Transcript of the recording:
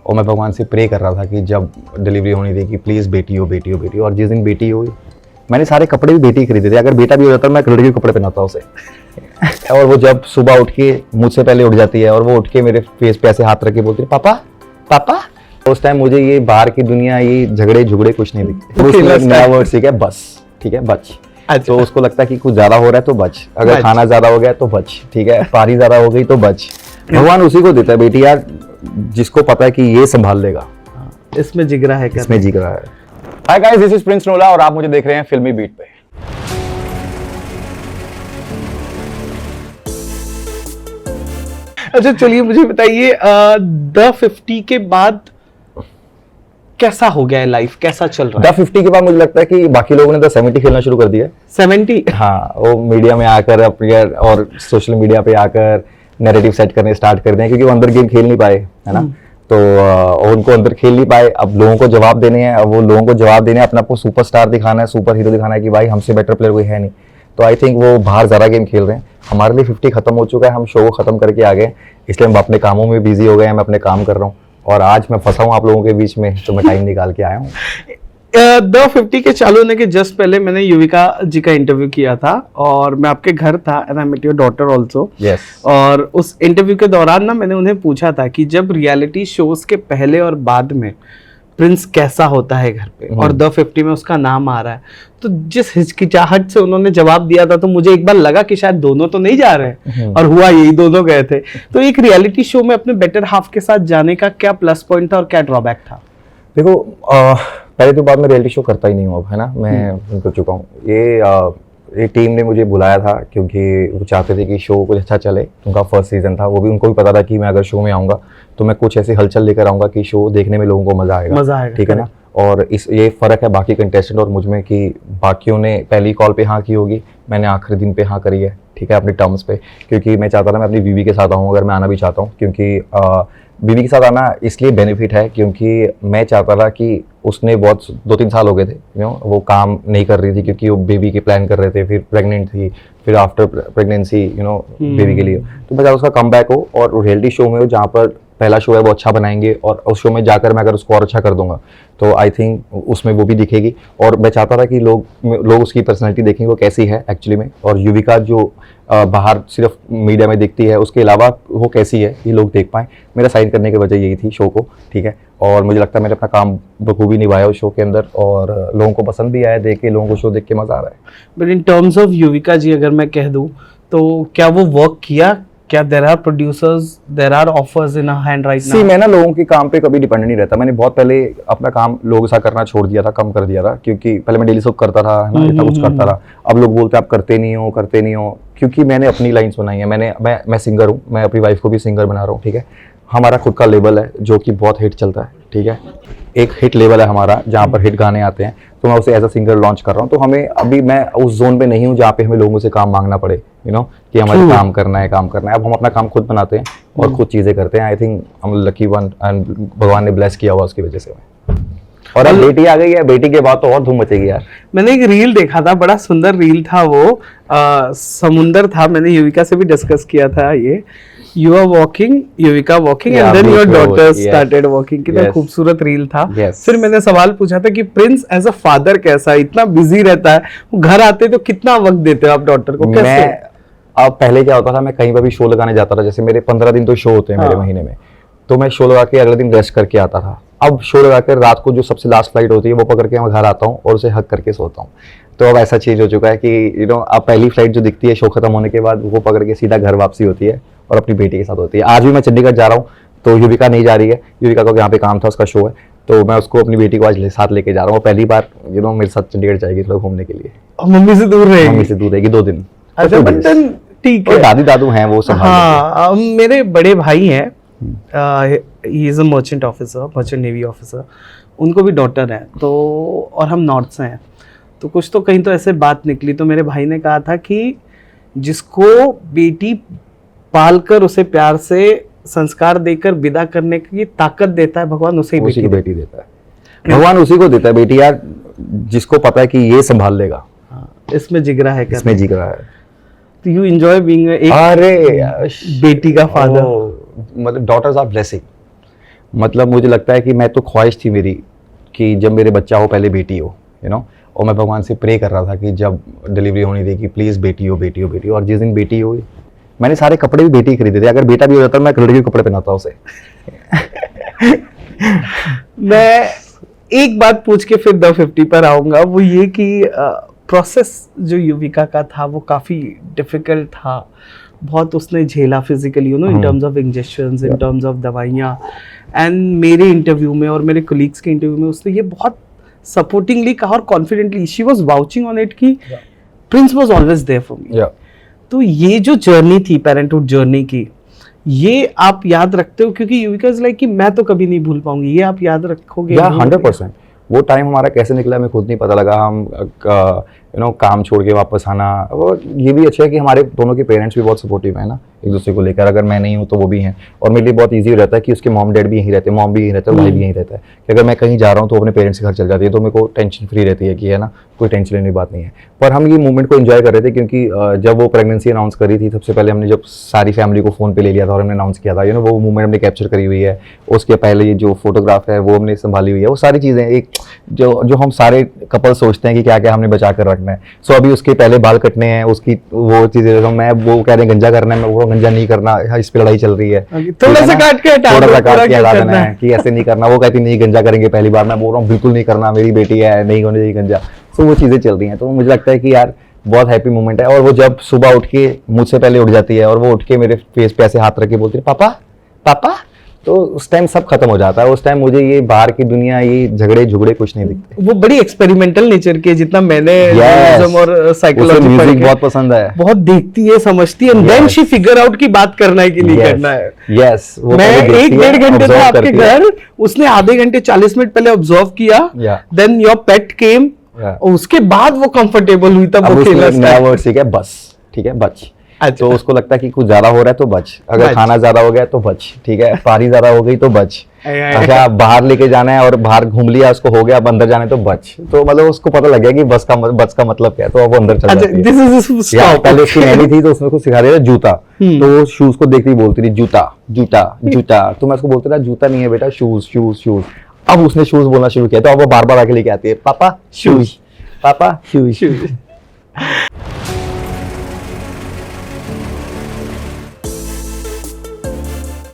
और मैं भगवान से प्रे कर रहा था कि जब डिलीवरी होनी थी कि प्लीज़ बेटी हो बेटी हो बेटी हो। और जिस दिन बेटी हुई मैंने सारे कपड़े भी बेटी खरीदे थे। अगर बेटा भी हो जाता मैं लड़की के कपड़े पहनाता उसे। और वो जब सुबह उठ के मुझसे पहले उठ जाती है और वो उठ के मेरे फेस पे ऐसे हाथ रख के बोलती है पापा पापा। उस टाइम मुझे ये बाहर की दुनिया, ये झगड़े झुगड़े कुछ नहीं दिखते। उसने एक नया वर्ड सीखा है, बस। ठीक है, बच। तो उसको लगता है कि कुछ ज्यादा हो रहा है तो बच, अगर खाना ज्यादा हो गया तो बच, ठीक है, पारी ज्यादा हो गई तो बच। भगवान उसी को देता है बेटी यार, जिसको पता है कि ये संभाल लेगा। इसमें जिगरा है, इसमें जिगरा है। Hi guys, this is Prince नोला और आप मुझे देख रहे हैं फिल्मी बीट पे। अच्छा चलिए मुझे बताइए, द 50 के बाद कैसा हो गया है लाइफ, कैसा चल रहा है? द 50 के बाद मुझे लगता है कि बाकी लोगों ने द 70 खेलना शुरू कर दिया। 70? हाँ, वो मीडिया में आकर अपने और सोशल मीडिया पे आकर नैरेटिव सेट करने स्टार्ट कर दें, क्योंकि वो अंदर गेम खेल नहीं पाए, है ना। तो उनको अंदर खेल नहीं पाए, अब लोगों को जवाब देने हैं। अब वो लोगों को जवाब देने हैं, अपना आपको सुपरस्टार दिखाना है, सुपर हीरो दिखाना है कि भाई हमसे बेटर प्लेयर कोई है नहीं। तो आई थिंक वो बाहर ज़्यादा गेम खेल रहे हैं। हमारे लिए 50 खत्म हो चुका है, हम शो को खत्म करके आ गए, इसलिए हम अपने कामों में बिजी हो गए हैं। मैं अपने काम कर रहा हूँ और आज मैं फंसा हूँ आप लोगों के बीच में, तो मैं टाइम निकाल के आया हूँ। द 50 के चालू होने के जस्ट पहले मैंने युविका जी का इंटरव्यू किया था और मैं आपके घर था, and I met your daughter also. Yes. और उस इंटरव्यू के दौरान ना मैंने उन्हें पूछा था कि जब रियलिटी शोज के पहले और बाद में प्रिंस कैसा होता है घर पे, और द 50 में उसका नाम आ रहा है, तो जिस हिचकिचाहट से उन्होंने जवाब दिया था, तो मुझे एक बार लगा कि शायद दोनों तो नहीं जा रहे हैं, और हुआ यही, दोनों गए थे। तो एक रियलिटी शो में अपने बेटर हाफ के साथ जाने का क्या प्लस पॉइंट था और क्या ड्रॉबैक था? देखो, पहले तो बाद में रियलिटी शो करता ही नहीं हूँ अब, है ना। मैं कर चुका हूँ। ये टीम ने मुझे बुलाया था क्योंकि वो चाहते थे कि शो कुछ अच्छा चले। उनका फर्स्ट सीजन था, वो भी उनको भी पता था कि मैं अगर शो में आऊँगा तो मैं कुछ ऐसी हलचल लेकर आऊँगा कि शो देखने में लोगों को मज़ा आएगा, ठीक है ना। और ये फ़र्क है बाकी कंटेस्टेंट और मुझ में कि बाकियों ने पहली कॉल पे हाँ की होगी, मैंने आखिरी दिन पे हाँ करी है, ठीक है, अपने टर्म्स पे, क्योंकि मैं चाहता था मैं अपनी बीवी के साथ आऊँ, अगर मैं आना भी चाहता हूँ, क्योंकि बीवी के साथ आना इसलिए बेनिफिट है क्योंकि मैं चाहता था कि उसने बहुत 2-3 साल हो गए थे, वो काम नहीं कर रही थी क्योंकि वो बेबी के प्लान कर रहे थे, फिर प्रेग्नेंट थी, फिर आफ्टर प्रेगनेंसी बेबी के लिए। तो मैं चाहता उसका कम बैक हो और रियलिटी शो में हो जहाँ पर पहला शो है वो अच्छा बनाएंगे, और उस शो में जाकर मैं अगर उसको और अच्छा कर दूंगा तो आई थिंक उसमें वो भी दिखेगी। और मैं चाहता था कि लोग उसकी पर्सनैलिटी देखें वो कैसी है एक्चुअली में, और युविका जो बाहर सिर्फ मीडिया में दिखती है उसके अलावा वो कैसी है ये लोग देख पाएँ। मेरा साइन करने की वजह यही थी शो को, ठीक है। और मुझे लगता है मैंने अपना काम बखूबी निभाया उस शो के अंदर, और लोगों को पसंद भी आया देख के, लोगों को शो देख के मज़ा आ रहा है। But in terms of Yuvika ji अगर मैं कह दूं तो क्या वो वर्क किया? क्या there are producers, there are offers in hand right now? मैं ना लोगों के काम पे कभी डिपेंड नहीं रहता। मैंने बहुत पहले अपना काम लोगों सा करना छोड़ दिया था, कम कर दिया था, क्योंकि पहले मैं डेली शो करता था, है ना, इतना कुछ करता था। अब लोग बोलते हैं आप करते नहीं हो, क्योंकि मैंने अपनी लाइन्स बनाई है। मैं सिंगर हूँ, मैं अपनी वाइफ को भी सिंगर बना रहा हूँ, ठीक है। हमारा खुद का लेबल है जो कि बहुत हिट चलता है, ठीक है। एक हिट लेवल है हमारा जहाँ पर हिट गाने आते हैं, तो मैं उसे एज अ सिंगर लॉन्च कर रहा हूँ। तो हमें अभी मैं उस जोन पे नहीं हूँ जहाँ पे हमें लोगों से काम मांगना पड़े, कि हमारे काम करना है। अब हम अपना काम खुद बनाते हैं और खुद चीज़ें करते हैं। आई थिंक हम लकी वन, एंड भगवान ने ब्लेस किया हुआ उसकी वजह से। और अब बेटी आ गई है, बेटी के बाद तो और धूम मचेगी यार। मैंने एक रील देखा था, बड़ा सुंदर रील था वो, समुंदर था, मैंने युविका से भी डिस्कस किया था ये, you are walking, Yuvika walking and then your daughter started walking. कितना खूबसूरत रील था। फिर मैंने सवाल पूछा था कि प्रिंस एज अ फादर कैसा है, इतना बिजी रहता है, वो घर आते तो कितना वक्त देते हो आप डॉटर को, कैसे? अब पहले क्या होता था, मैं कहीं पर भी शो लगाने जाता था, जैसे मेरे 15 दिन तो शो होते हैं मेरे महीने में, तो मैं शो लगा के अगले दिन रेस्ट करके आता था। अब शो लगा कर रात को जो सबसे लास्ट फ्लाइट होती है वो पकड़ के मैं घर आता हूँ और उसे हक करके सोता हूँ। तो अब ऐसा चीज हो चुका है कि अब पहली फ्लाइट जो दिखती है शो खत्म होने के बाद, वो पकड़ के सीधा घर वापसी होती है और अपनी बेटी के साथ होती है। आज भी मैं चंडीगढ़ जा रहा हूँ, तो युविका नहीं जा रही है, युविका को यहाँ पे काम था, उसका शो है, तो मैं उसको अपनी बेटी को आज साथ लेके जा रहा हूँ। पहली बार मेरे साथ चंडीगढ़ जाएगी थोड़ा घूमने के लिए। मम्मी से दूर रहेगी? मम्मी से दूर रहेगी 2 दिन। अच्छा, बटन ठीक है। दादी दादू हैं वो संभाल लेंगे। हाँ, मेरे बड़े भाई हैं, he is a merchant officer, merchant navy officer, उनको भी डॉटर है, तो और हम नॉर्थ से हैं, तो कुछ तो कहीं तो ऐसे बात निकली, तो मेरे भाई ने कहा था कि जिसको बेटी पालकर उसे प्यार से संस्कार देकर विदा करने की ताकत देता है भगवान, उसे ही बेटी देता है। भगवान उसी को देता है बेटी यार, जिसको पता है कि ये संभाल लेगा। इसमें जिगरा है, इसमें जिगरा है। तो यू एंजॉय बीइंग एक बेटी का फादर? मतलब डॉटर्स आर ब्लेसिंग। मतलब मुझे लगता है कि मैं तो ख्वाहिश थी मेरी कि जब मेरे बच्चा हो पहले बेटी हो, यू नो, और मैं भगवान से प्रे कर रहा था कि जब डिलीवरी होनी थी कि प्लीज़ बेटी हो, बेटी हो, बेटी हो। और जिस दिन बेटी हुई, मैंने सारे कपड़े भी बेटी खरीदे थे। अगर बेटा भी हो जाता मैं लड़की के कपड़े पहनाता उसे। मैं एक बात पूछ के फिर द 50 पर आऊंगा, वो ये कि प्रोसेस जो युविका का था वो काफ़ी डिफिकल्ट था, बहुत उसने झेला physically, you know, in terms of injections, in terms of दवाइयाँ। एंड मेरे इंटरव्यू में और मेरे कोलीग्स के इंटरव्यू में उसने ये बहुत सपोर्टिंगली कहा और confidently she was vouching on it कि Prince was always there for me. तो ये जो जर्नी थी पेरेंटहुड जर्नी की, ये आप याद रखते हो? क्योंकि युविका इज लाइक कि मैं तो कभी नहीं भूल पाऊंगी, ये आप याद रखोगे? या 100%। वो टाइम हमारा कैसे निकला हमें खुद नहीं पता लगा। हम यू नो काम छोड़ के वापस आना, और ये भी अच्छा है कि हमारे दोनों के पेरेंट्स भी बहुत सपोर्टिव है ना एक दूसरे को लेकर। अगर मैं नहीं हूँ तो वो भी हैं, और मेरे लिए बहुत ईजी रहता है कि उसके मॉम डैड भी यहीं रहते हैं, मॉम भी यहीं रहता है, भाई भी यहीं रहता है, कि अगर मैं कहीं जा रहा हूँ तो अपने पेरेंट्स के घर चल जाती है, तो मेरे को टेंशन फ्री रहती है कि है ना, कोई टेंशन लेने की बात नहीं है। पर हम ये मूवमेंट को एंजॉय कर रहे थे क्योंकि जब वो प्रेगनेंसी अनाउंस करी थी, सबसे पहले हमने जब सारी फैमिली को फ़ोन पे ले लिया था और हमने अनाउंस किया था, यू नो, वो मूवमेंट हमने कैप्चर करी हुई है। उसके पहले ये जो फोटोग्राफ है वो हमने संभाली हुई है। वो सारी चीज़ें एक जो हम सारे कपल सोचते हैं कि क्या क्या हमने बचा कर रखना है। सो अभी उसके पहले बाल कटने हैं, उसकी वो चीज़ें, मैं वो कह रहे हैं गंजा करना है, मैं वो गंजा नहीं करना, इस पे लड़ाई चल रही है। थोड़ा सा काट के हटा थोड़ा दो, सा पूरा काट के क्यों हटा करना देना है? है कि ऐसे नहीं करना। वो कहती नहीं गंजा करेंगे पहली बार, मैं बोल रहा हूँ बिल्कुल नहीं करना, मेरी बेटी है, नहीं होने चाहिए गंजा। तो वो चीज़ें चल रही हैं। तो मुझे लगता है कि यार बहुत हैप्पी मोमेंट है। और वो जब सुबह उठ के मुझसे पहले उठ जाती है और वो उठ के मेरे फेस पे ऐसे हाथ रख के बोलती है पापा पापा, तो उस टाइम सब खत्म हो जाता है। उस टाइम मुझे ये बाहर की दुनिया, ये झगड़े झुगड़े कुछ नहीं दिखते। वो बड़ी एक्सपेरिमेंटल नेचर की है, जितना मैंने Yes. journalism और उसे साइकोलॉजी म्यूजिक बहुत पसंद है। बहुत देखती है, समझती है, and then she figure out की बात करना है कि नहीं करना है। यस, मैं 1-1.5 घंटे था आपके घर, उसने आधे घंटे 40 मिनट पहले ऑब्जर्व किया, Yeah. देन योर पेट केम, और उसके बाद वो कंफर्टेबल हुई, तब अब वो खेलना उसने नया start वर्ड सीखा है, बस, ठीक है, बच। अच्छा। तो उसको लगता है कि कुछ ज्यादा हो रहा है तो बच, अगर बच। खाना ज्यादा हो गया तो बच, ठीक है, पानी ज्यादा हो गई तो बच। अच्छा बाहर लेके जाना है और बाहर घूम लिया, उसको हो गया, अब अंदर जाना है तो बच। तो मतलब उसको पता लग गया कि बच का मतलब क्या है, तो अब वो अंदर चल अच्छा, जाती है। दिस इज या स्टॉप। पहले उसकी नैनी थी तो उसने उसको सिखा दिया था जूता, तो वो शूज को देखती बोलती थी जूता जूता जूता, तो मैं उसको बोलता था जूता नहीं है बेटा, शूज शूज शूज। अब उसने शूज बोलना शुरू किया, तो अब वो बार बार आके लेके आती है पापा शूज, पापा शूज।